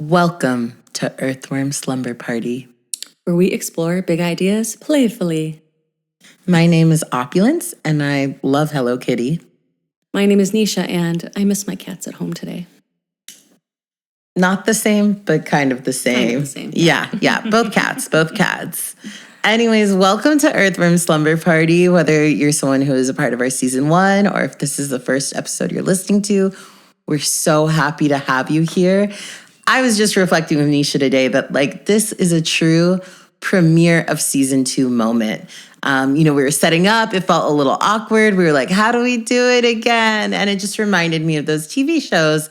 Welcome to Earthworm Slumber Party, where we explore big ideas playfully. My name is Opulence, and I love Hello Kitty. My name is Nisha, and I miss my cats at home today. Not the same, but kind of the same. Kind of the same. Yeah. Both cats. Anyways, welcome to Earthworm Slumber Party. Whether you're someone who is a part of our season 1 or if this is the first episode you're listening to, we're so happy to have you here. I was just reflecting with Nisha today that this is a true premiere of season 2 moment. We were setting up. It felt a little awkward. We were like, how do we do it again? And it just reminded me of those TV shows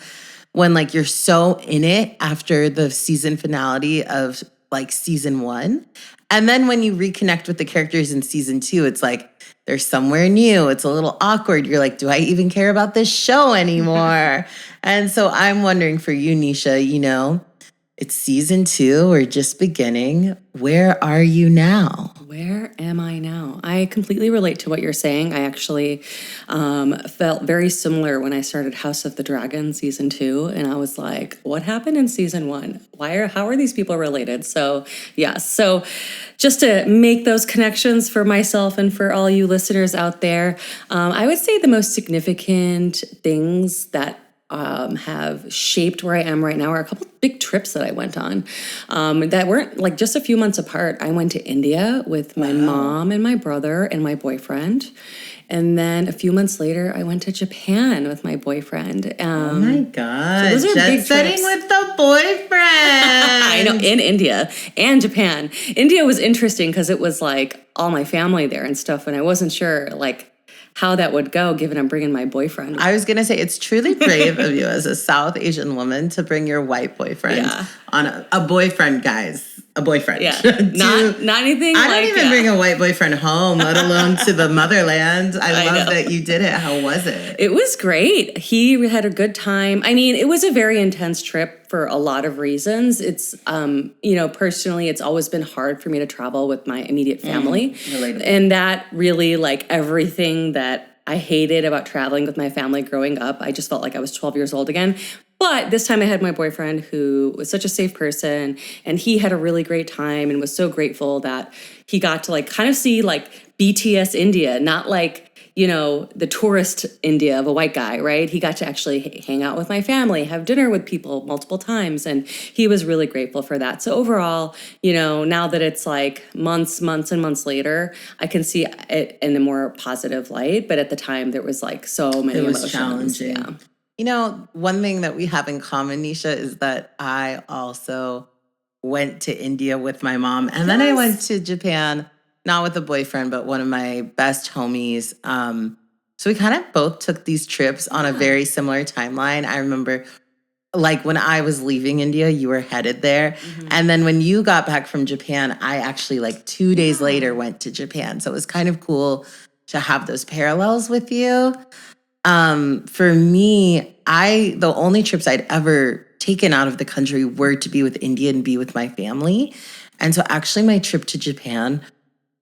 when you're so in it after the season finale of season 1. And then when you reconnect with the characters in season 2, it's they're somewhere new. It's a little awkward. You're like, do I even care about this show anymore? And so I'm wondering for you, Nisha, it's season 2. We're just beginning. Where are you now? Where am I now? I completely relate to what you're saying. I actually felt very similar when I started House of the Dragon season 2. And I was like, what happened in season 1? How are these people related? So yes. So just to make those connections for myself and for all you listeners out there, I would say the most significant things that have shaped where I am right now are a couple big trips that I went on that weren't just a few months apart. I went to India with my mom and my brother and my boyfriend. And then a few months later, I went to Japan with my boyfriend. Oh my God. So those are Jet setting with the boyfriend. I know, in India and Japan. India was interesting because it was all my family there and stuff. And I wasn't sure how that would go, given I'm bringing my boyfriend. I was going to say, it's truly brave of you as a South Asian woman to bring your white boyfriend on a boyfriend, guys. A boyfriend. Yeah. Not anything I don't even bring a white boyfriend home, let alone to the motherland. I love that you did it. How was it? It was great. He had a good time. I mean, it was a very intense trip for a lot of reasons. It's, personally, it's always been hard for me to travel with my immediate family. And that really, everything that I hated about traveling with my family growing up, I just felt like I was 12 years old again. But this time I had my boyfriend who was such a safe person, and he had a really great time and was so grateful that he got to kind of see BTS India, not the tourist India of a white guy, right? He got to actually hang out with my family, have dinner with people multiple times, and he was really grateful for that. So overall, now that it's months and months later, I can see it in a more positive light. But at the time, there was so many emotions. It was challenging. Yeah. One thing that we have in common, Nisha, is that I also went to India with my mom. And then I went to Japan, not with a boyfriend, but one of my best homies. So we kind of both took these trips on a very similar timeline. I remember when I was leaving India, you were headed there. Mm-hmm. And then when you got back from Japan, I actually 2 days later went to Japan. So it was kind of cool to have those parallels with you. For me, the only trips I'd ever taken out of the country were to be with India and be with my family. And so actually my trip to Japan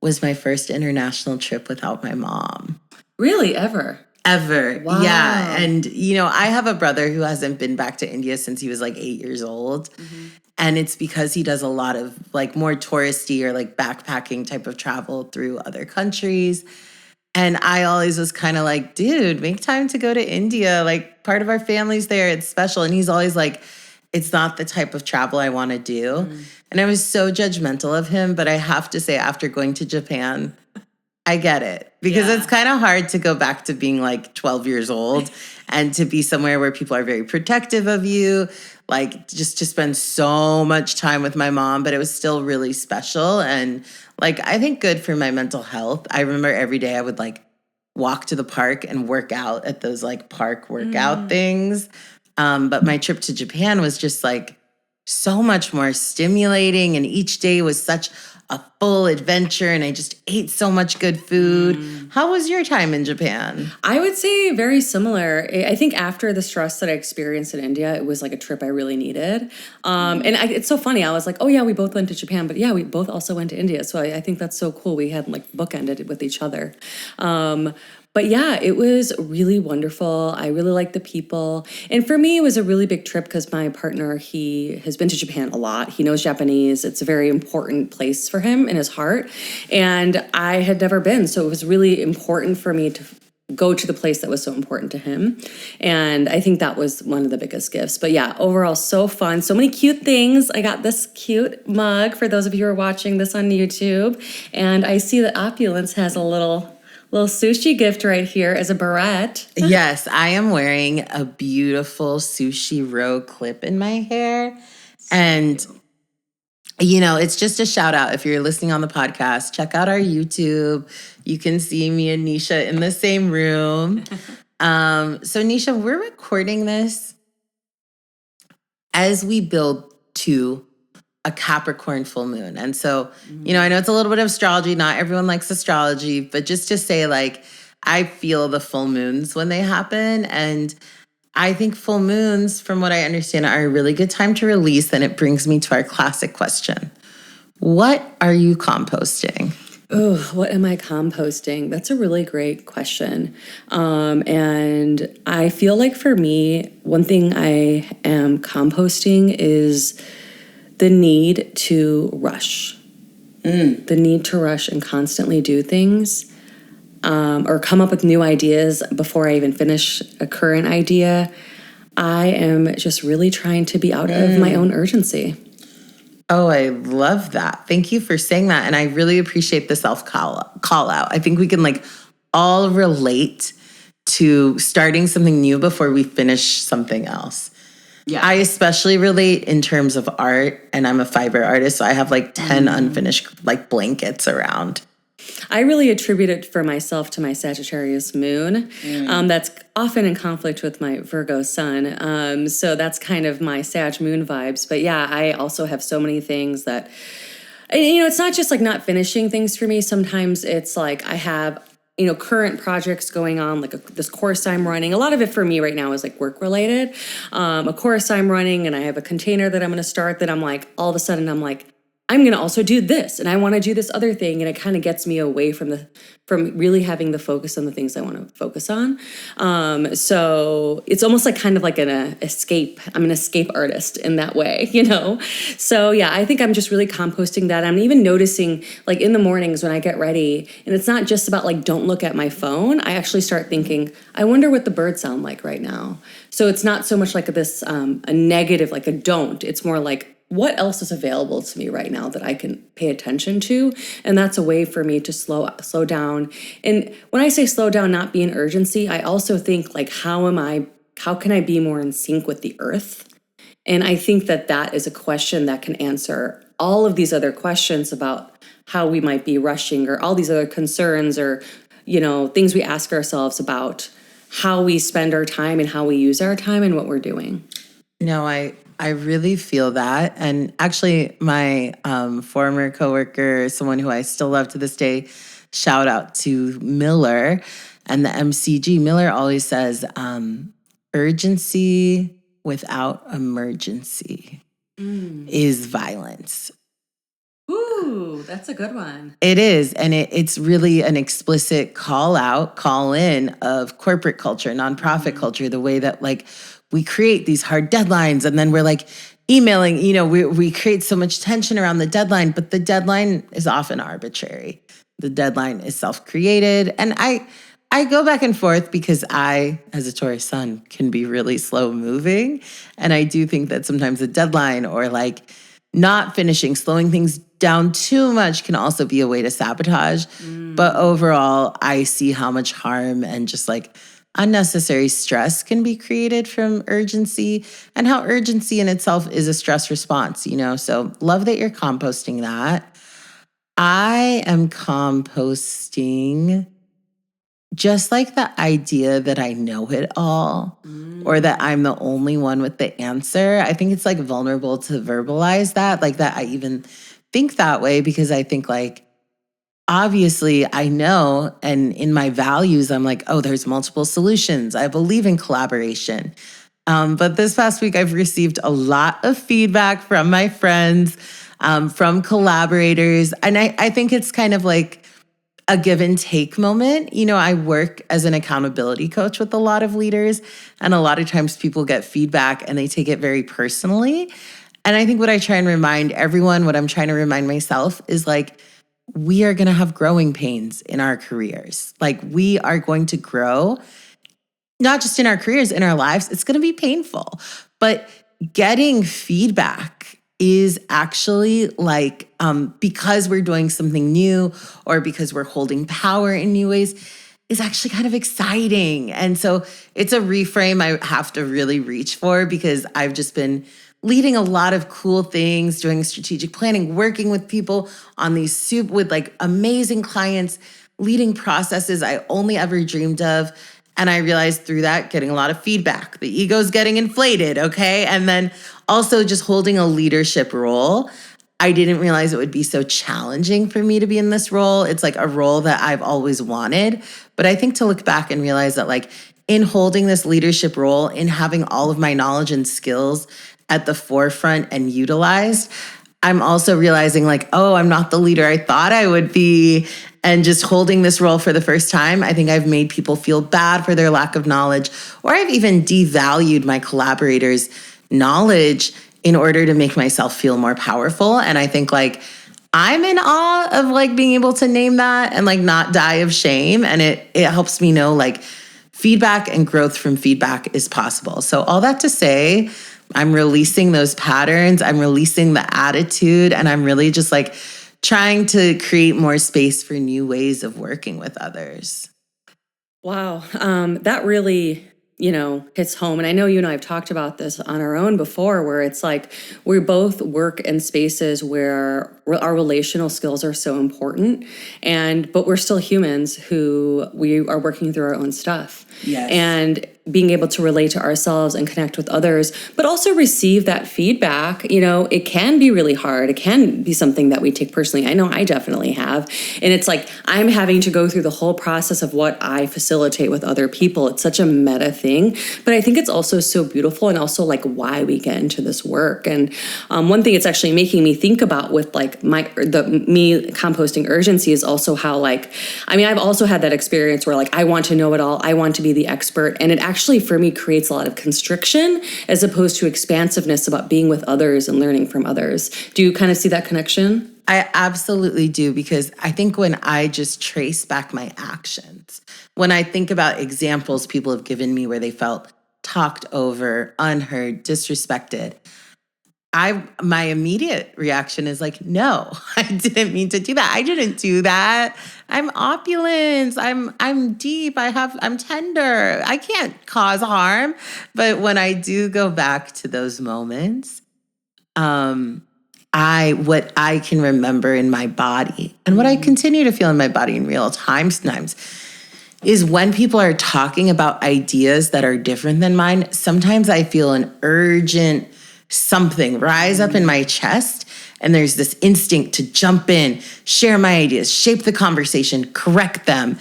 was my first international trip without my mom. Really? Ever? Wow. Yeah. And, I have a brother who hasn't been back to India since he was 8 years old. Mm-hmm. And it's because he does a lot of more touristy or backpacking type of travel through other countries. And I always was kind of dude, make time to go to India. Part of our family's there. It's special. And he's always it's not the type of travel I want to do. Mm. And I was so judgmental of him. But I have to say, after going to Japan, I get it. Because it's kind of hard to go back to being 12 years old and to be somewhere where people are very protective of you. Just to spend so much time with my mom. But it was still really special. And I think good for my mental health. I remember every day I would walk to the park and work out at those park workout things. But my trip to Japan was just so much more stimulating. And each day was such a full adventure. And I just ate so much good food. How was your time in Japan? I would say very similar. I think after the stress that I experienced in India, it was a trip I really needed. It's so funny. I was like, oh yeah, we both went to Japan, but yeah, we both also went to India. So I think that's so cool. We had bookended it with each other. But yeah, it was really wonderful. I really liked the people. And for me, it was a really big trip because my partner, he has been to Japan a lot. He knows Japanese. It's a very important place for him in his heart. And I had never been. So it was really important for me to go to the place that was so important to him. And I think that was one of the biggest gifts. But yeah, overall, so fun. So many cute things. I got this cute mug for those of you who are watching this on YouTube. And I see that Opulence has a little sushi gift right here as a barrette. Yes, I am wearing a beautiful sushi row clip in my hair. And, it's just a shout out. If you're listening on the podcast, check out our YouTube. You can see me and Nisha in the same room. So Nisha, we're recording this as we build to a Capricorn full moon. And so, I know it's a little bit of astrology. Not everyone likes astrology, but just to say, I feel the full moons when they happen. And I think full moons, from what I understand, are a really good time to release. And it brings me to our classic question. What are you composting? Oh, what am I composting? That's a really great question. And I feel like for me, one thing I am composting is the need to rush. The need to rush and constantly do things, or come up with new ideas before I even finish a current idea. I am just really trying to be out of my own urgency. Oh, I love that. Thank you for saying that. And I really appreciate the self call out. I think we can all relate to starting something new before we finish something else. Yeah. I especially relate in terms of art, and I'm a fiber artist, so I have 10 unfinished blankets around. I really attribute it for myself to my Sagittarius moon. That's often in conflict with my Virgo sun. So that's kind of my Sag moon vibes. But yeah, I also have so many things that, it's not just not finishing things for me. Sometimes it's I have current projects going on, this course I'm running. A lot of it for me right now is work related. A course I'm running, and I have a container that I'm going to start that I'm all of a sudden I'm I'm going to also do this, and I want to do this other thing, and it kind of gets me away from really having the focus on the things I want to focus on. So it's almost an escape. I'm an escape artist in that way, So yeah, I think I'm just really composting that. I'm even noticing in the mornings when I get ready, and it's not just about don't look at my phone. I actually start thinking, I wonder what the birds sound like right now. So it's not so much this a negative, a don't. It's more what else is available to me right now that I can pay attention to? And that's a way for me to slow down. And when I say slow down, not be in urgency, I also think how can I be more in sync with the earth? And I think that is a question that can answer all of these other questions about how we might be rushing, or all these other concerns, or, things we ask ourselves about how we spend our time and how we use our time and what we're doing. I really feel that. And actually, my former coworker, someone who I still love to this day, shout out to Miller and the MCG. Miller always says, urgency without emergency is violence. Ooh, that's a good one. It is. And it's really an explicit call in of corporate culture, nonprofit culture, the way that we create these hard deadlines, and then we're emailing, we create so much tension around the deadline, but the deadline is often arbitrary. The deadline is self-created. And I go back and forth because I, as a Taurus sun, can be really slow moving. And I do think that sometimes a deadline, or not finishing, slowing things down too much, can also be a way to sabotage. But overall, I see how much harm and just unnecessary stress can be created from urgency, and how urgency in itself is a stress response, So love that you're composting that. I am composting just the idea that I know it all, or that I'm the only one with the answer. I think it's vulnerable to verbalize that, that I even think that way, because I think obviously I know, and in my values, I'm oh, there's multiple solutions. I believe in collaboration. But this past week, I've received a lot of feedback from my friends, from collaborators. And I think it's kind of a give and take moment. You know, I work as an accountability coach with a lot of leaders, and a lot of times people get feedback and they take it very personally. And I think what I try and remind everyone, what I'm trying to remind myself is like, we are going to have growing pains in our careers. Like, we are going to grow, not just in our careers, in our lives. It's going to be painful, but getting feedback is actually like, because we're doing something new or because we're holding power in new ways, is actually kind of exciting. And so it's a reframe I have to really reach for, because I've just been leading a lot of cool things, doing strategic planning, working with people on these with like amazing clients, leading processes I only ever dreamed of. And I realized through that, getting a lot of feedback, the ego's getting inflated, okay? And then also just holding a leadership role. I didn't realize it would be so challenging for me to be in this role. It's like a role that I've always wanted. But I think to look back and realize that like in holding this leadership role, in having all of my knowledge and skills at the forefront and utilized, I'm also realizing like, oh, I'm not the leader I thought I would be. And just holding this role for the first time, I think I've made people feel bad for their lack of knowledge, or I've even devalued my collaborators' knowledge in order to make myself feel more powerful. And I think like I'm in awe of like being able to name that and like not die of shame. And it helps me know like feedback and growth from feedback is possible. So all that to say, I'm releasing those patterns, I'm releasing the attitude, and I'm really just like trying to create more space for new ways of working with others. Wow. That really, hits home. And I know you and I have talked about this on our own before, where it's like we both work in spaces where our relational skills are so important, but we're still humans who we are working through our own stuff. Yes. And being able to relate to ourselves and connect with others, but also receive that feedback, it can be really hard. It can be something that we take personally. I know I definitely have. And it's like, I'm having to go through the whole process of what I facilitate with other people. It's such a meta thing, but I think it's also so beautiful, and also like why we get into this work. And one thing it's actually making me think about with like me composting urgency is also how like, I've also had that experience where like, I want to know it all. I want to be the expert. And it actually, for me, creates a lot of constriction as opposed to expansiveness about being with others and learning from others. Do you kind of see that connection? I absolutely do, because I think when I just trace back my actions, when I think about examples people have given me where they felt talked over, unheard, disrespected, my immediate reaction is like, no, I didn't mean to do that. I didn't do that. I'm opulence. I'm deep. I'm tender. I can't cause harm. But when I do go back to those moments, what I can remember in my body and what I continue to feel in my body in real time sometimes is when people are talking about ideas that are different than mine, sometimes I feel an urgent something rise up in my chest, and there's this instinct to jump in, share my ideas, shape the conversation, correct them.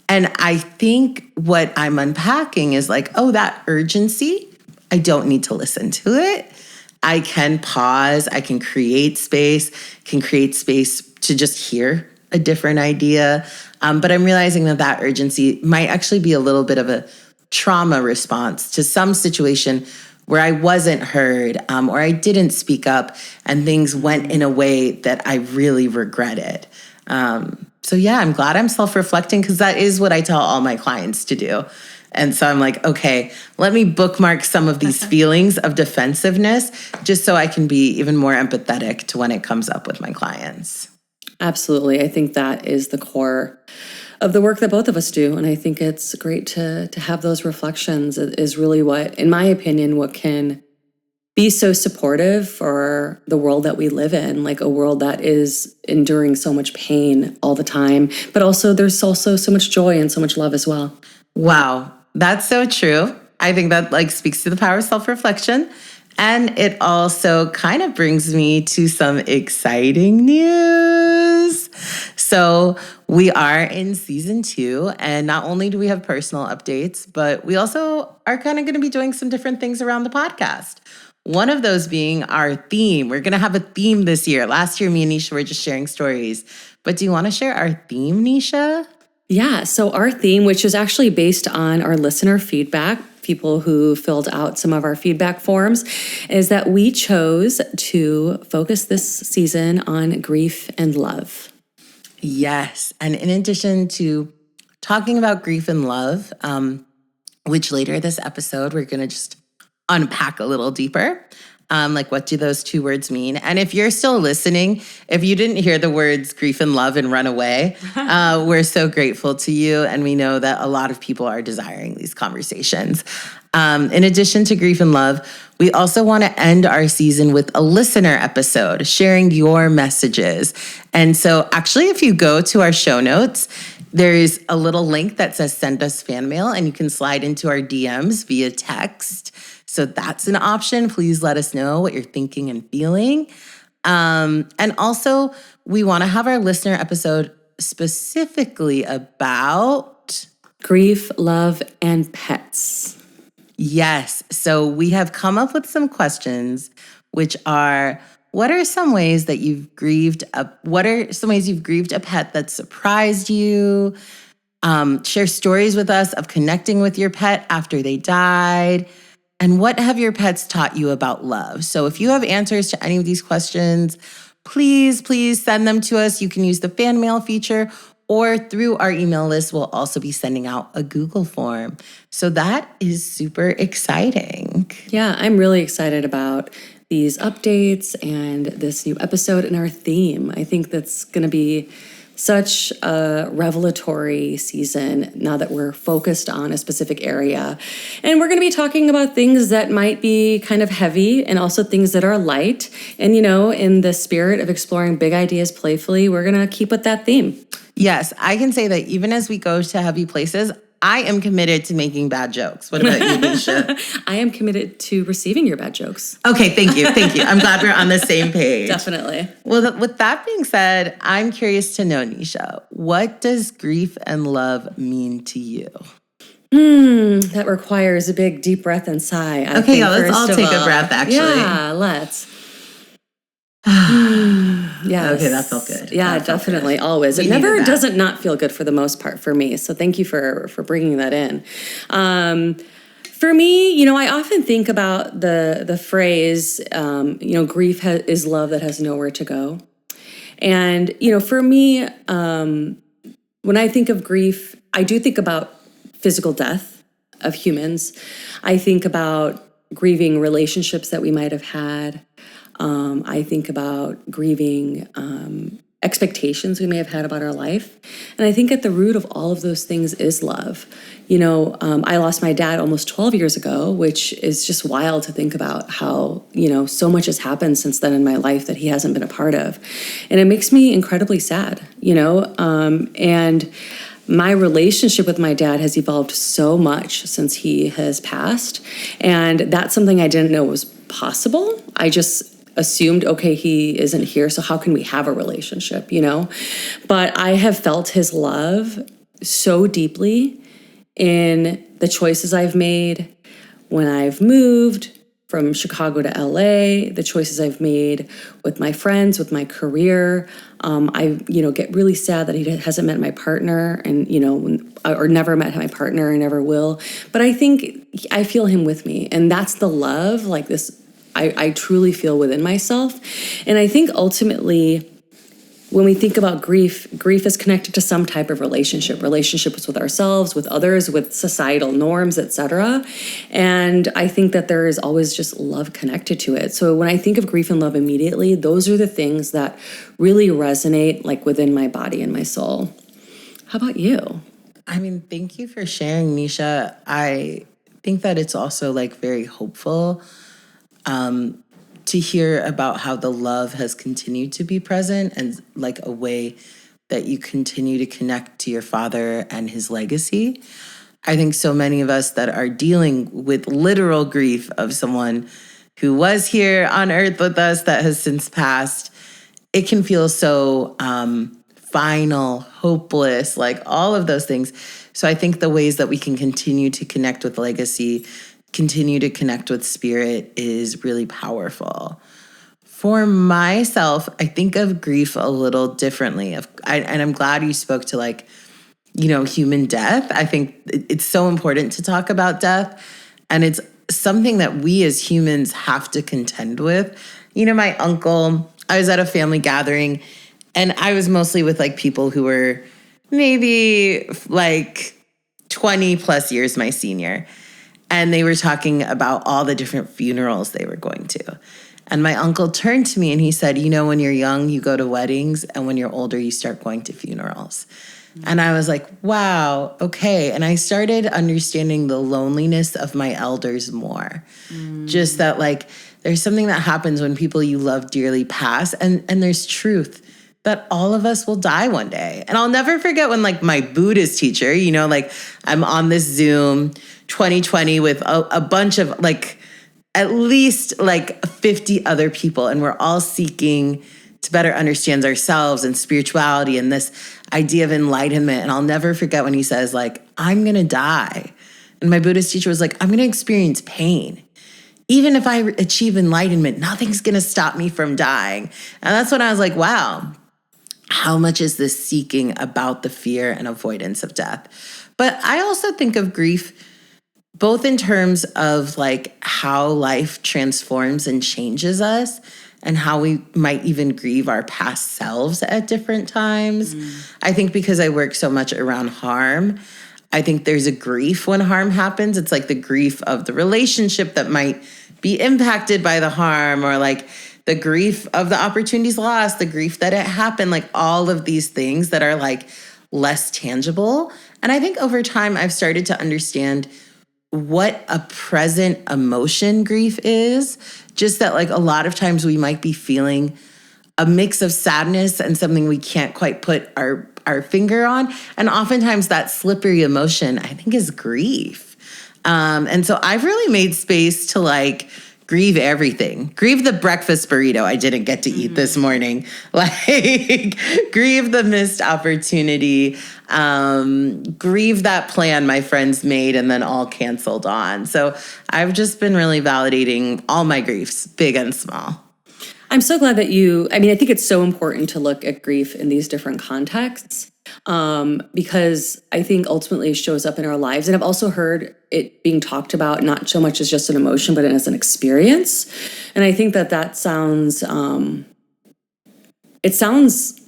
And I think what I'm unpacking is like, oh, that urgency, I don't need to listen to it. I can pause, I can create space to just hear a different idea. But I'm realizing that urgency might actually be a little bit of a trauma response to some situation where I wasn't heard, or I didn't speak up, and things went in a way that I really regretted. So yeah, I'm glad I'm self-reflecting, because that is what I tell all my clients to do. And so I'm like, okay, let me bookmark some of these feelings of defensiveness just so I can be even more empathetic to when it comes up with my clients. Absolutely. I think that is the core of the work that both of us do. And I think it's great to have those reflections is really what, in my opinion, what can be so supportive for the world that we live in, like a world that is enduring so much pain all the time, but also there's also so much joy and so much love as well. Wow, that's so true. I think that like speaks to the power of self-reflection. And it also kind of brings me to some exciting news. So we are in season 2, and not only do we have personal updates, but we also are kind of going to be doing some different things around the podcast. One of those being our theme. We're going to have a theme this year. Last year, me and Nisha were just sharing stories. But do you want to share our theme, Nisha? Yeah, so our theme, which is actually based on our listener feedback, people who filled out some of our feedback forms, is that we chose to focus this season on grief and love. Yes. And in addition to talking about grief and love, which later this episode, we're going to just unpack a little deeper. Like, what do those two words mean? And if you're still listening, if you didn't hear the words grief and love and run away, we're so grateful to you. And we know that a lot of people are desiring these conversations. In addition to grief and love, we also want to end our season with a listener episode, sharing your messages. And so actually, if you go to our show notes, there's a little link that says send us fan mail, and you can slide into our DMs via text. So that's an option. Please let us know what you're thinking and feeling. And also, we want to have our listener episode specifically about grief, love, and pets. Yes. So we have come up with some questions, which are, what are some ways that you've grieved a pet that surprised you? Share stories with us of connecting with your pet after they died. And what have your pets taught you about love? So if you have answers to any of these questions, please send them to us. You can use the fan mail feature, or through our email list, we'll also be sending out a Google form. So that is super exciting. Yeah, I'm really excited about these updates and this new episode and our theme. I think that's going to be such a revelatory season now that we're focused on a specific area. And we're going to be talking about things that might be kind of heavy and also things that are light. And, in the spirit of exploring big ideas playfully, we're going to keep with that theme. Yes, I can say that even as we go to heavy places, I am committed to making bad jokes. What about you, Nisha? I am committed to receiving your bad jokes. Okay, thank you. I'm glad we're on the same page. Definitely. Well, with that being said, I'm curious to know, Nisha, what does grief and love mean to you? That requires a big, deep breath and sigh. Okay, let's all take a breath, actually. Yeah, let's. Yes. Okay, that felt good. Yeah, definitely, good. Always. It never doesn't not feel good for the most part for me. So thank you for bringing that in. For me, I often think about the phrase, grief is love that has nowhere to go. And, for me, when I think of grief, I do think about physical death of humans. I think about grieving relationships that we might have had. I think about grieving expectations we may have had about our life. And I think at the root of all of those things is love. I lost my dad almost 12 years ago, which is just wild to think about how, so much has happened since then in my life that he hasn't been a part of. And it makes me incredibly sad, and my relationship with my dad has evolved so much since he has passed. And that's something I didn't know was possible. I just assumed, okay, he isn't here, so how can we have a relationship, But I have felt his love so deeply in the choices I've made when I've moved from Chicago to LA, the choices I've made with my friends, with my career. I, get really sad that he hasn't met my partner and, or never met my partner and never will. But I think I feel him with me. And that's the love, like this, I truly feel within myself. And I think ultimately, when we think about grief is connected to some type of relationships with ourselves, with others, with societal norms, etc. And I think that there is always just love connected to it. So when I think of grief and love immediately, those are the things that really resonate like within my body and my soul. How about you? Thank you for sharing, Nisha. I think that it's also very hopeful to hear about how the love has continued to be present and a way that you continue to connect to your father and his legacy. I think so many of us that are dealing with literal grief of someone who was here on earth with us that has since passed, it can feel so final, hopeless, all of those things. So I think the ways that we can continue to connect with legacy continue to connect with spirit is really powerful. For myself, I think of grief a little differently. And I'm glad you spoke to like, you know, human death. I think it's so important to talk about death. And it's something that we as humans have to contend with. You know, my uncle, I was at a family gathering and I was mostly with like people who were maybe like 20 plus years my senior. And they were talking about all the different funerals they were going to. And my uncle turned to me and he said, you know, when you're young, you go to weddings, and when you're older, you start going to funerals. And I was like, wow, okay. And I started understanding the loneliness of my elders more. Just that, like, there's something that happens when people you love dearly pass. And there's truth that all of us will die one day. And I'll never forget when, like, my Buddhist teacher, you know, like, I'm on this Zoom 2020 with a bunch of, like, at least, like, 50 other people. And we're all seeking to better understand ourselves and spirituality and this idea of enlightenment. And I'll never forget when he says, like, I'm going to die. And my Buddhist teacher was like, I'm going to experience pain. Even if I achieve enlightenment, nothing's going to stop me from dying. And that's when I was like, wow, how much is this seeking about the fear and avoidance of death? But I also think of grief both in terms of like how life transforms and changes us, and how we might even grieve our past selves at different times. I think because I work so much around harm, I think there's a grief when harm happens. It's like the grief of the relationship that might be impacted by the harm, or like the grief of the opportunities lost, the grief that it happened, like all of these things that are like less tangible. And I think over time I've started to understand what a present emotion grief is. Just that, like, a lot of times we might be feeling a mix of sadness and something we can't quite put our finger on. And oftentimes that slippery emotion, I think, is grief. And so I've really made space to, like, grieve everything. Grieve the breakfast burrito I didn't get to eat this morning. Like, grieve the missed opportunity. Grieve that plan my friends made and then all canceled on. So I've just been really validating all my griefs, big and small. I'm so glad that I think it's so important to look at grief in these different contexts, because I think ultimately it shows up in our lives. And I've also heard it being talked about not so much as just an emotion, but as an experience. And I think that sounds, it sounds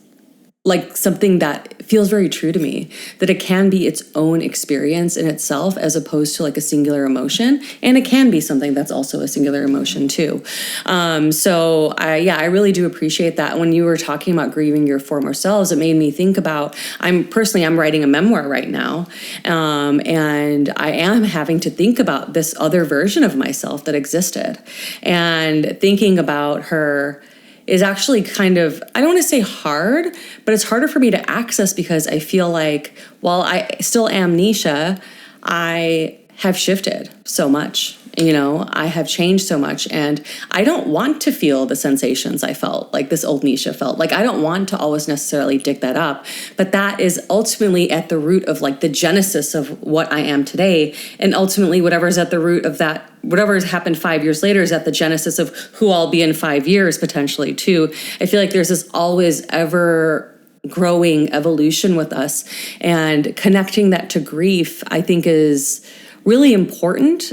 like something that feels very true to me, that it can be its own experience in itself as opposed to like a singular emotion. And it can be something that's also a singular emotion too. So I really do appreciate that. When you were talking about grieving your former selves, it made me think about, I'm writing a memoir right now. And I am having to think about this other version of myself that existed, and thinking about her is actually kind of, I don't want to say hard, but it's harder for me to access because I feel like while I still am Nisha, I have shifted so much. You know, I have changed so much, and I don't want to feel the sensations I felt like this old Nisha felt. Like, I don't want to always necessarily dig that up, but that is ultimately at the root of like the genesis of what I am today. And ultimately whatever's at the root of that, whatever has happened 5 years later, is at the genesis of who I'll be in 5 years potentially too. I feel like there's this always ever growing evolution with us, and connecting that to grief, I think, is really important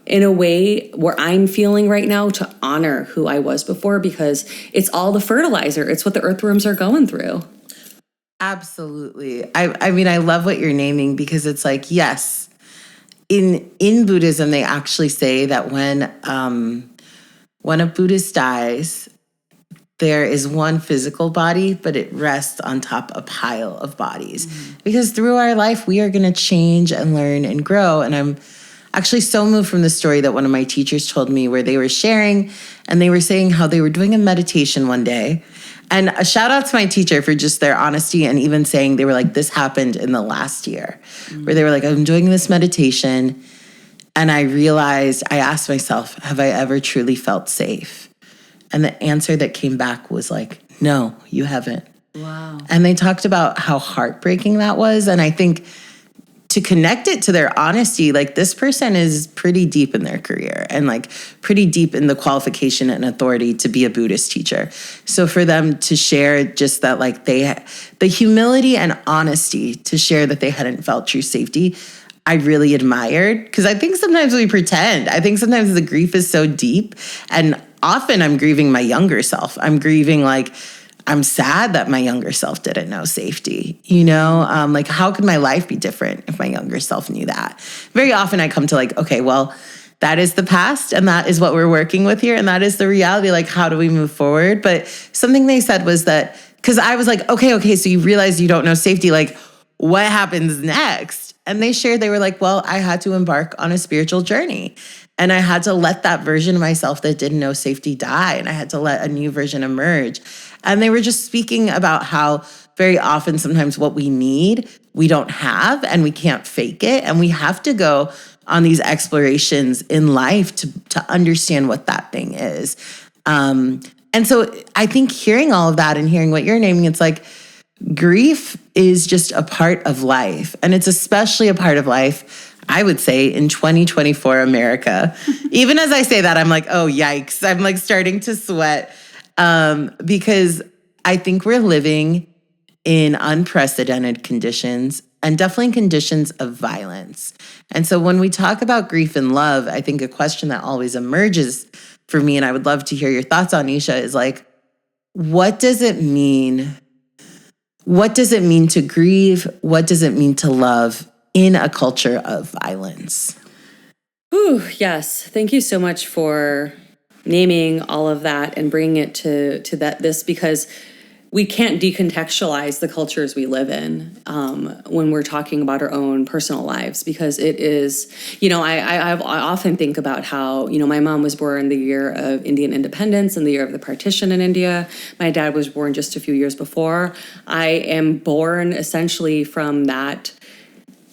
in a way where I'm feeling right now to honor who I was before, because it's all the fertilizer. It's what the earthworms are going through. Absolutely. I mean, I love what you're naming, because it's like, yes, in Buddhism, they actually say that when a Buddhist dies, there is one physical body, but it rests on top of a pile of bodies. Because through our life, we are going to change and learn and grow. And I'm actually so moved from the story that one of my teachers told me, where they were sharing and they were saying how they were doing a meditation one day. And a shout out to my teacher for just their honesty, and even saying, they were like, this happened in the last year, where they were like, I'm doing this meditation. And I realized, I asked myself, have I ever truly felt safe? And the answer that came back was like, no, you haven't. Wow. And they talked about how heartbreaking that was. And I think to connect it to their honesty, like this person is pretty deep in their career and like pretty deep in the qualification and authority to be a Buddhist teacher. So for them to share just that, like the humility and honesty to share that they hadn't felt true safety, I really admired, because I think sometimes we pretend. I think sometimes the grief is so deep, and often I'm grieving my younger self. I'm grieving like, I'm sad that my younger self didn't know safety, like how could my life be different if my younger self knew that? Very often I come to like, okay, well, that is the past and that is what we're working with here. And that is the reality. Like, how do we move forward? But something they said was that, because I was like, okay, so you realize you don't know safety. Like, what happens next? And they shared, they were like, well, I had to embark on a spiritual journey. And I had to let that version of myself that didn't know safety die. And I had to let a new version emerge. And they were just speaking about how very often sometimes what we need, we don't have and we can't fake it. And we have to go on these explorations in life to understand what that thing is. And so I think hearing all of that and hearing what you're naming, it's like grief is just a part of life. And it's especially a part of life, I would say, in 2024 America. Even as I say that, I'm like, oh, yikes. I'm like starting to sweat. Because I think we're living in unprecedented conditions and definitely conditions of violence. And so when we talk about grief and love, I think a question that always emerges for me, and I would love to hear your thoughts on, Nisha, is like, what does it mean? What does it mean to grieve? What does it mean to love in a culture of violence? Ooh, yes. Thank you so much for naming all of that and bringing it to this, because we can't decontextualize the cultures we live in when we're talking about our own personal lives, because it is, I often think about how, my mom was born the year of Indian independence and the year of the partition in India. My dad was born just a few years before. I am born essentially from that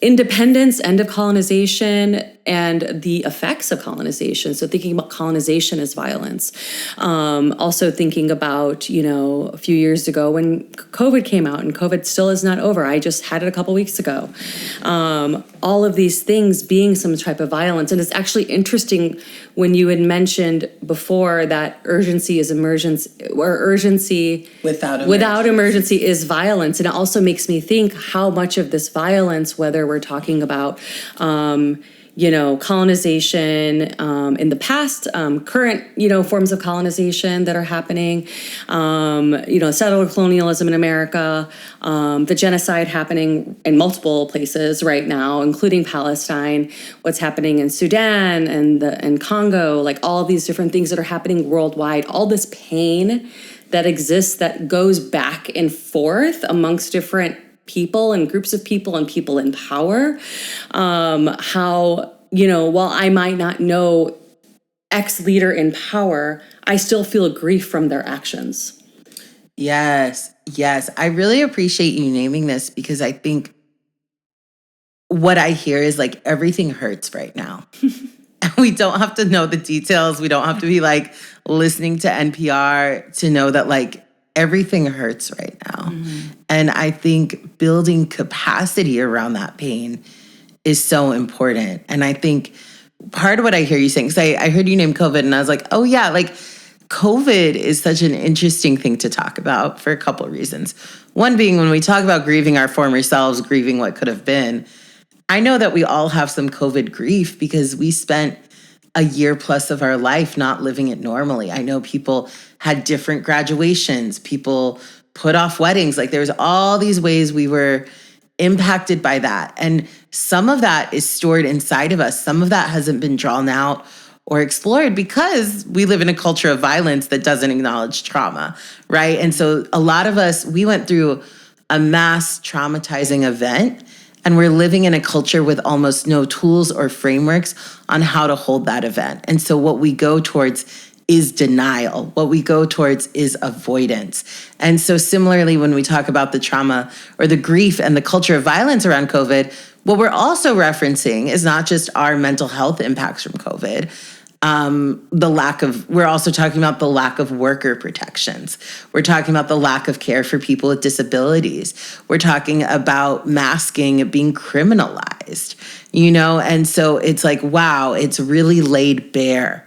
independence, end of colonization, and the effects of colonization. So thinking about colonization as violence. Also thinking about, a few years ago when COVID came out, and COVID still is not over. I just had it a couple weeks ago. All of these things being some type of violence. And it's actually interesting when you had mentioned before that urgency is emergence, or urgency without emergency is violence. And it also makes me think how much of this violence, whether we're talking about colonization in the past, current, forms of colonization that are happening, settler colonialism in America, the genocide happening in multiple places right now, including Palestine, what's happening in Sudan and Congo, like all these different things that are happening worldwide, all this pain that exists that goes back and forth amongst different people and groups of people and people in power, how, while I might not know X leader in power, I still feel grief from their actions. Yes. I really appreciate you naming this, because I think what I hear is like everything hurts right now. And we don't have to know the details. We don't have to be like listening to NPR to know that like everything hurts right now. Mm-hmm. And I think building capacity around that pain is so important. And I think part of what I hear you saying, because I heard you name COVID and I was like, oh yeah, like COVID is such an interesting thing to talk about for a couple of reasons. One being, when we talk about grieving our former selves, grieving what could have been, I know that we all have some COVID grief because we spent a year plus of our life not living it normally. I know people had different graduations, people put off weddings. Like there's all these ways we were impacted by that. And some of that is stored inside of us. Some of that hasn't been drawn out or explored because we live in a culture of violence that doesn't acknowledge trauma, right? And so a lot of us, we went through a mass traumatizing event, and we're living in a culture with almost no tools or frameworks on how to hold that event. And so what we go towards is denial. What we go towards is avoidance. And so similarly, when we talk about the trauma or the grief and the culture of violence around COVID, what we're also referencing is not just our mental health impacts from COVID. We're also talking about the lack of worker protections. We're talking about the lack of care for people with disabilities. We're talking about masking being criminalized, and so it's like, wow, it's really laid bare.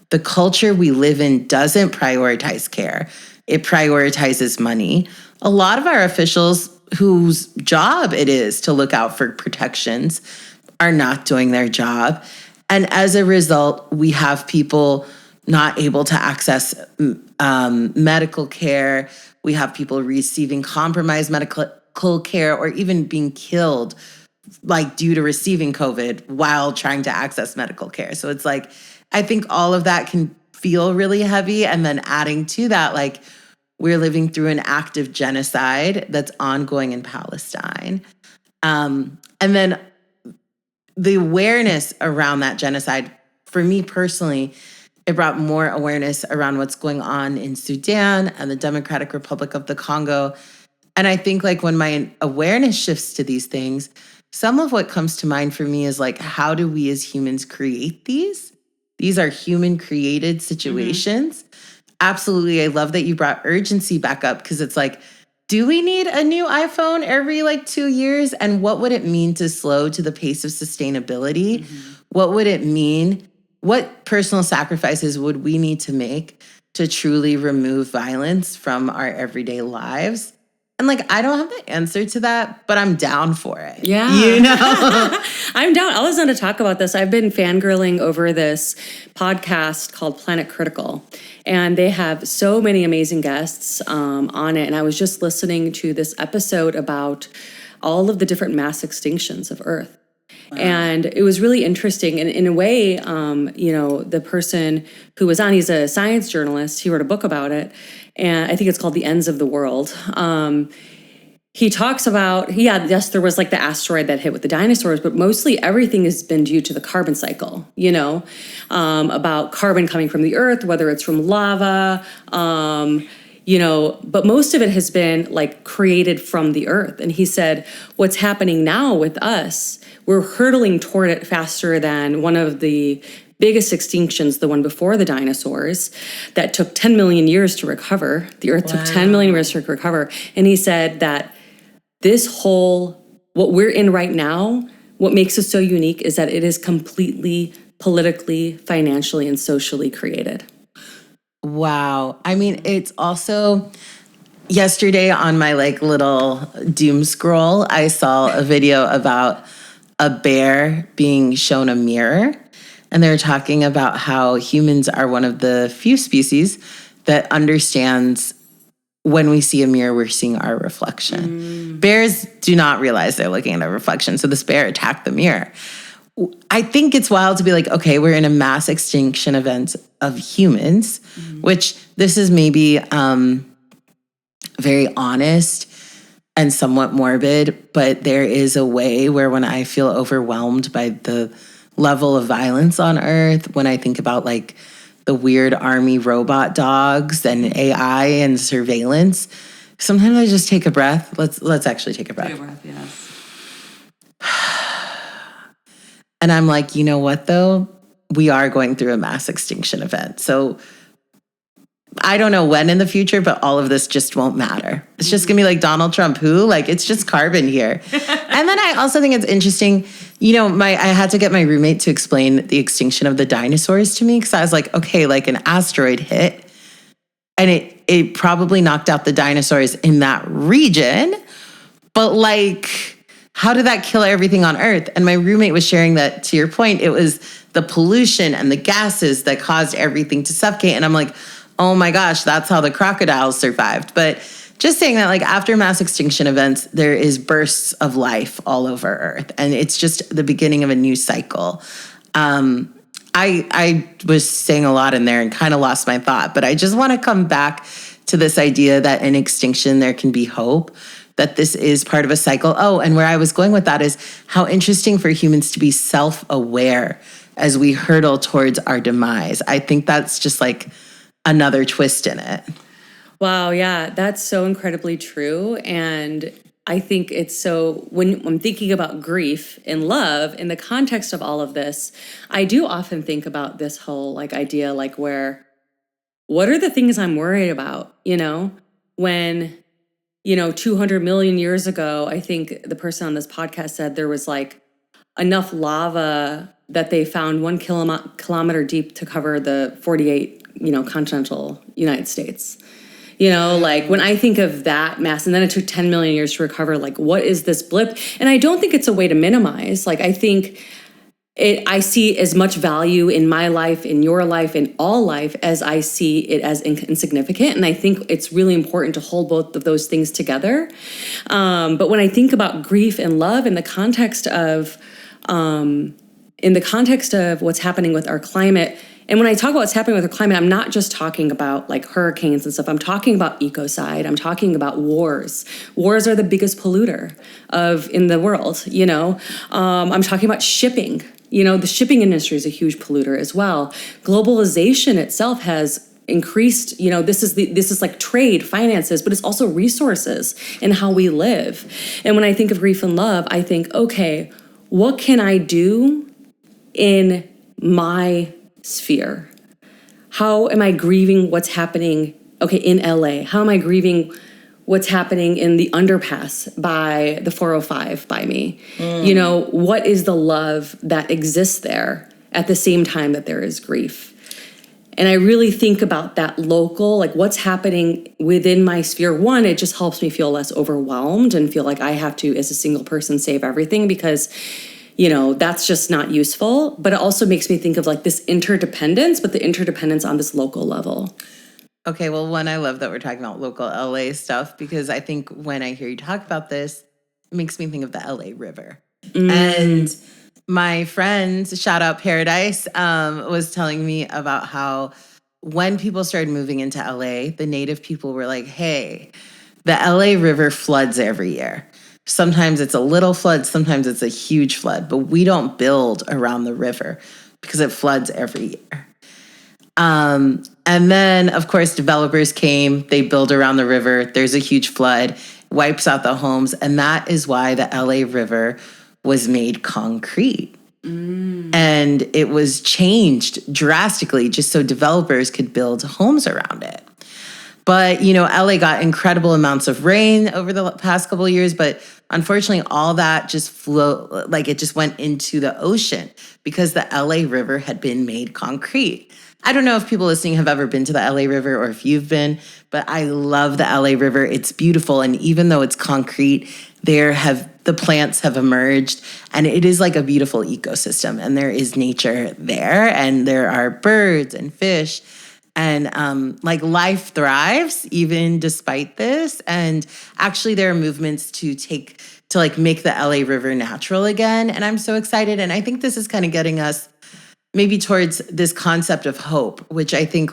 The culture we live in doesn't prioritize care. It prioritizes money. A lot of our officials whose job it is to look out for protections are not doing their job. And as a result, we have people not able to access medical care. We have people receiving compromised medical care or even being killed due to receiving COVID while trying to access medical care. So it's like, I think all of that can feel really heavy. And then adding to that, we're living through an active genocide that's ongoing in Palestine. And then the awareness around that genocide, for me personally, it brought more awareness around what's going on in Sudan and the Democratic Republic of the Congo. And I think when my awareness shifts to these things, some of what comes to mind for me is how do we as humans create these? These are human created situations. Mm-hmm. Absolutely. I love that you brought urgency back up, because it's do we need a new iPhone every 2 years? And what would it mean to slow to the pace of sustainability? Mm-hmm. What would it mean? What personal sacrifices would we need to make to truly remove violence from our everyday lives? And I don't have the answer to that, but I'm down for it. Yeah. I'm down. I was going to talk about this. I've been fangirling over this podcast called Planet Critical, and they have so many amazing guests on it. And I was just listening to this episode about all of the different mass extinctions of Earth. Wow. And it was really interesting. And in a way, the person who was on, he's a science journalist. He wrote a book about it. And I think it's called The Ends of the World. He talks about, yes, there was the asteroid that hit with the dinosaurs, but mostly everything has been due to the carbon cycle, about carbon coming from the earth, whether it's from lava, but most of it has been created from the earth. And he said, what's happening now with us, we're hurtling toward it faster than one of the biggest extinctions, the one before the dinosaurs, that took 10 million years to recover. The earth took 10 million years to recover. And he said that what we're in right now, what makes us so unique is that it is completely politically, financially, and socially created. Wow. I mean, it's also, yesterday on my little doom scroll, I saw a video about a bear being shown a mirror. And they're talking about how humans are one of the few species that understands when we see a mirror, we're seeing our reflection. Bears do not realize they're looking at a reflection. So this bear attacked the mirror. I think it's wild to be okay, we're in a mass extinction event of humans, which this is maybe very honest and somewhat morbid, but there is a way where when I feel overwhelmed by the level of violence on Earth, when I think about the weird army robot dogs and AI and surveillance, sometimes I just take a breath. Let's actually take a breath. Take a breath, yes. And I'm you know what though? We are going through a mass extinction event. So I don't know when in the future, but all of this just won't matter. It's just gonna be Donald Trump, who? It's just carbon here. And then I also think it's interesting, I had to get my roommate to explain the extinction of the dinosaurs to me, because I was okay, an asteroid hit and it probably knocked out the dinosaurs in that region, but how did that kill everything on Earth? And my roommate was sharing that, to your point, it was the pollution and the gases that caused everything to suffocate. And I'm oh my gosh, that's how the crocodiles survived. But just saying that after mass extinction events, there is bursts of life all over Earth. And it's just the beginning of a new cycle. I was saying a lot in there and kind of lost my thought, but I just want to come back to this idea that in extinction, there can be hope, that this is part of a cycle. Oh, and where I was going with that is how interesting for humans to be self-aware as we hurtle towards our demise. I think that's just another twist in it. Wow, yeah, that's so incredibly true. And I think it's so, when I'm thinking about grief and love in the context of all of this, I do often think about this whole like idea, like what are the things I'm worried about, when, 200 million years ago, I think the person on this podcast said there was like enough lava that they found 1 kilometer deep to cover the 48, continental United States. Like when I think of that mass, and then it took 10 million years to recover, like what is this blip? And I don't think it's a way to minimize. Like I think I see as much value in my life, in your life, in all life, as I see it as insignificant. And I think it's really important to hold both of those things together. But when I think about grief and love in the context of what's happening with our climate, and when I talk about what's happening with our climate, I'm not just talking about like hurricanes and stuff. I'm talking about ecocide. I'm talking about wars. Wars are the biggest polluter in the world, I'm talking about shipping. The shipping industry is a huge polluter as well. Globalization itself has increased, this is like trade, finances, but it's also resources and how we live. And when I think of grief and love, I think, okay, what can I do in my sphere? How am I grieving what's happening, in LA? How am I grieving what's happening in the underpass by the 405 by me? What is the love that exists there at the same time that there is grief? And I really think about that local, like what's happening within my sphere. One, it just helps me feel less overwhelmed and feel like I have to, as a single person, save everything, because that's just not useful. But it also makes me think of like this interdependence, but the interdependence on this local level. Okay, well, one, I love that we're talking about local LA stuff, because I think when I hear you talk about this, it makes me think of the LA River. And my friend, shout out Paradise, was telling me about how when people started moving into LA, the native people were like, hey, the LA River floods every year. Sometimes it's a little flood, sometimes it's a huge flood, but we don't build around the river because it floods every year. And then, of course, developers came, they build around the river, there's a huge flood, wipes out the homes, and that is why the LA River was made concrete. And it was changed drastically just so developers could build homes around it. But, LA got incredible amounts of rain over the past couple of years, but unfortunately, all that just it just went into the ocean because the LA River had been made concrete. I don't know if people listening have ever been to the LA River or if you've been, but I love the LA River. It's beautiful. And even though it's concrete, the plants have emerged, and it is like a beautiful ecosystem, and there is nature there, and there are birds and fish. And life thrives even despite this. And actually there are movements to make the LA River natural again. And I'm so excited. And I think this is kind of getting us maybe towards this concept of hope, which I think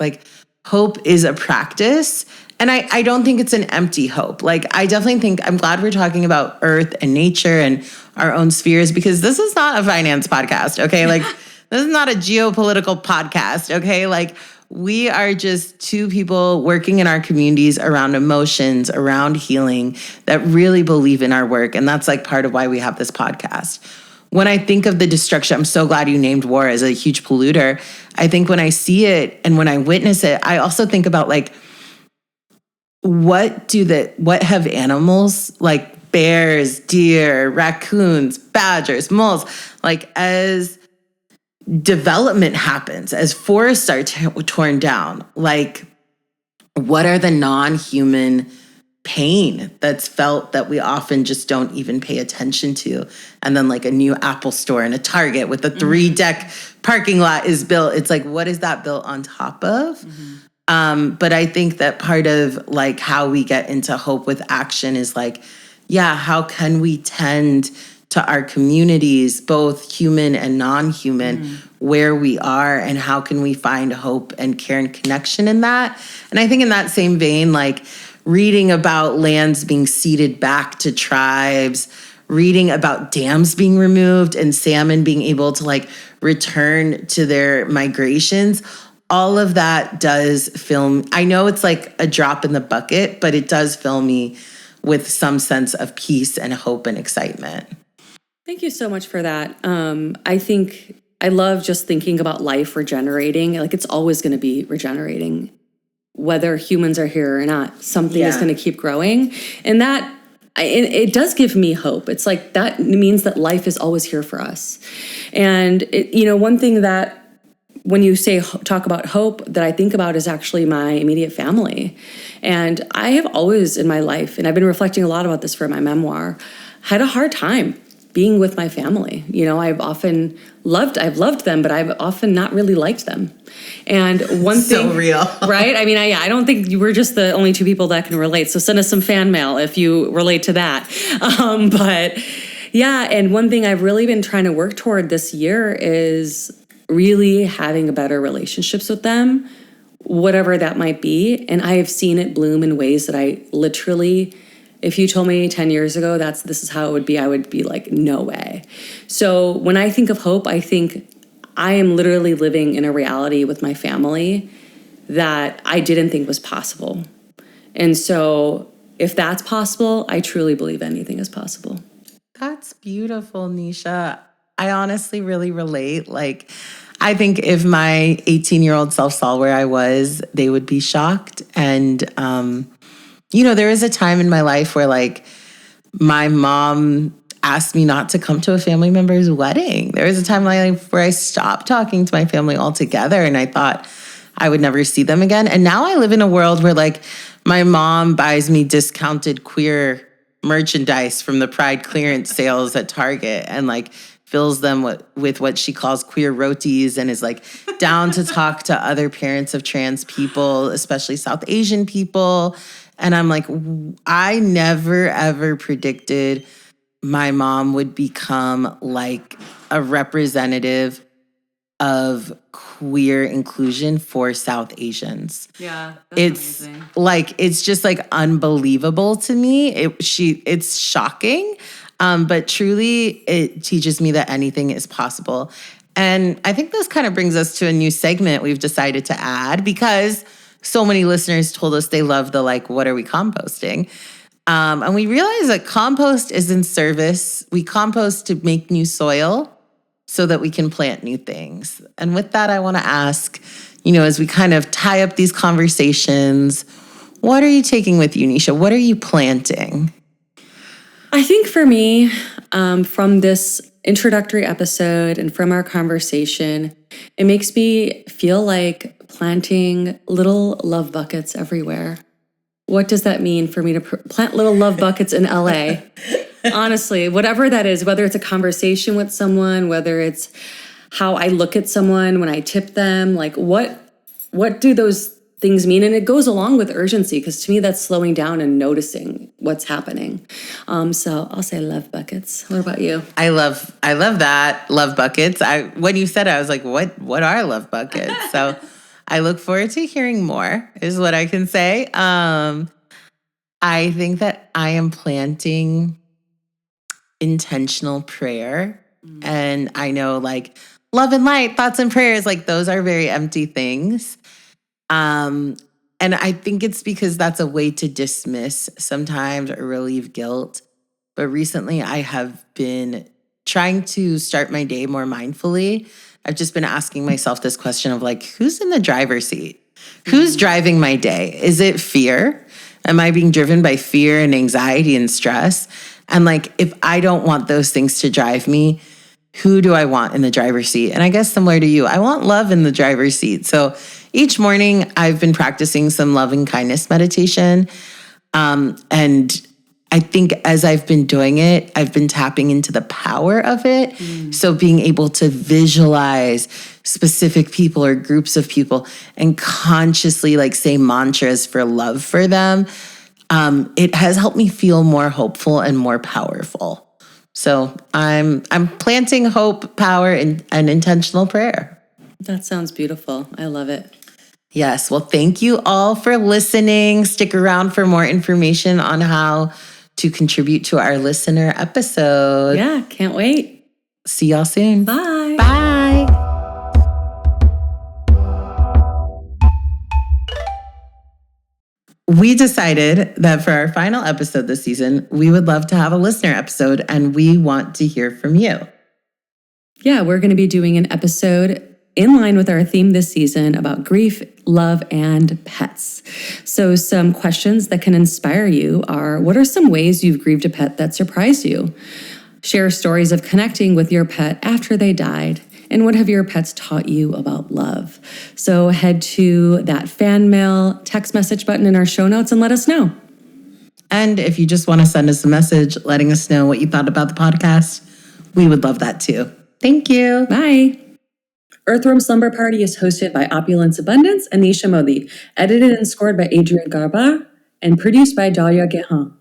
hope is a practice. And I don't think it's an empty hope. I definitely think, I'm glad we're talking about earth and nature and our own spheres, because this is not a finance podcast, okay? This is not a geopolitical podcast, okay? We are just two people working in our communities around emotions, around healing, that really believe in our work. And that's part of why we have this podcast. When I think of the destruction, I'm so glad you named war as a huge polluter. I think when I see it and when I witness it, I also think about what have animals like bears, deer, raccoons, badgers, moles, as development happens, as forests are torn down, what are the non-human pain that's felt that we often just don't even pay attention to? And then a new Apple store and a Target with a 3-deck parking lot is built. It's what is that built on top of? But I think that part of how we get into hope with action is how can we tend to our communities, both human and non-human, where we are, and how can we find hope and care and connection in that? And I think in that same vein, reading about lands being ceded back to tribes, reading about dams being removed and salmon being able to return to their migrations, all of that does fill. I know it's a drop in the bucket, but it does fill me with some sense of peace and hope and excitement. Thank you so much for that. I think I love just thinking about life regenerating. Like it's always going to be regenerating, whether humans are here or not. Something is going to keep growing. And that, it does give me hope. It's like that means that life is always here for us. And, one thing that when you talk about hope that I think about is actually my immediate family. And I have always in my life, and I've been reflecting a lot about this for my memoir, had a hard time being with my family. I've loved them, but I've often not really liked them. And one thing, so real, right? I mean, I don't think we're just the only two people that can relate. So send us some fan mail if you relate to that. But yeah, and one thing I've really been trying to work toward this year is really having a better relationships with them, whatever that might be. And I have seen it bloom in ways that I literally, if you told me 10 years ago this is how it would be, I would be like, no way. So when I think of hope, I think I am literally living in a reality with my family that I didn't think was possible. And so if that's possible, I truly believe anything is possible. That's beautiful, Nisha. I honestly really relate. Like, I think if my 18-year-old self saw where I was, they would be shocked. And, there was a time in my life where, like, my mom asked me not to come to a family member's wedding. There was a time in my life where I stopped talking to my family altogether, and I thought I would never see them again. And now I live in a world where, like, my mom buys me discounted queer merchandise from the Pride clearance sales at Target and, like, fills them with what she calls queer rotis and is like down to talk to other parents of trans people, especially South Asian people. And I'm like, I never, ever predicted my mom would become like a representative of queer inclusion for South Asians. Yeah, that's amazing. It's just like unbelievable to me. It's shocking. But truly, it teaches me that anything is possible. And I think this kind of brings us to a new segment we've decided to add because so many listeners told us they love the, like, what are we composting? And we realized that compost is in service. We compost to make new soil so that we can plant new things. And with that, I want to ask, as we kind of tie up these conversations, what are you taking with you, Nisha? What are you planting? I think for me, from this introductory episode and from our conversation, it makes me feel like planting little love buckets everywhere. What does that mean for me to plant little love buckets in LA? Honestly, whatever that is, whether it's a conversation with someone, whether it's how I look at someone when I tip them, like what do those things mean? And it goes along with urgency because to me that's slowing down and noticing what's happening. So I'll say love buckets. What about you? I love that, love buckets. When you said it, I was like, what are love buckets? So I look forward to hearing more is what I can say. I think that I am planting intentional prayer. And I know, like, love and light, thoughts and prayers, like those are very empty things. And I think it's because that's a way to dismiss sometimes or relieve guilt. But recently I have been trying to start my day more mindfully. I've just been asking myself this question of, like, who's in the driver's seat? Who's driving my day? Is it fear? Am I being driven by fear and anxiety and stress? And, like, if I don't want those things to drive me, who do I want in the driver's seat? And I guess similar to you, I want love in the driver's seat. So each morning I've been practicing some loving kindness meditation. And I think as I've been doing it, I've been tapping into the power of it. So being able to visualize specific people or groups of people and consciously, like, say mantras for love for them, it has helped me feel more hopeful and more powerful. So I'm planting hope, power, and intentional prayer. That sounds beautiful. I love it. Yes. Well, thank you all for listening. Stick around for more information on how to contribute to our listener episode. Yeah, can't wait. See y'all soon. Bye. Bye. We decided that for our final episode this season, we would love to have a listener episode, and we want to hear from you. Yeah, we're going to be doing an episode in line with our theme this season about grief, love, and pets. So some questions that can inspire you are, what are some ways you've grieved a pet that surprised you? Share stories of connecting with your pet after they died. And what have your pets taught you about love? So head to that fan mail text message button in our show notes and let us know. And if you just want to send us a message letting us know what you thought about the podcast, we would love that too. Thank you. Bye. Earthworm Slumber Party is hosted by Opulence and Nisha, edited and scored by Adrien Garbar, and produced by Dalya Guerin.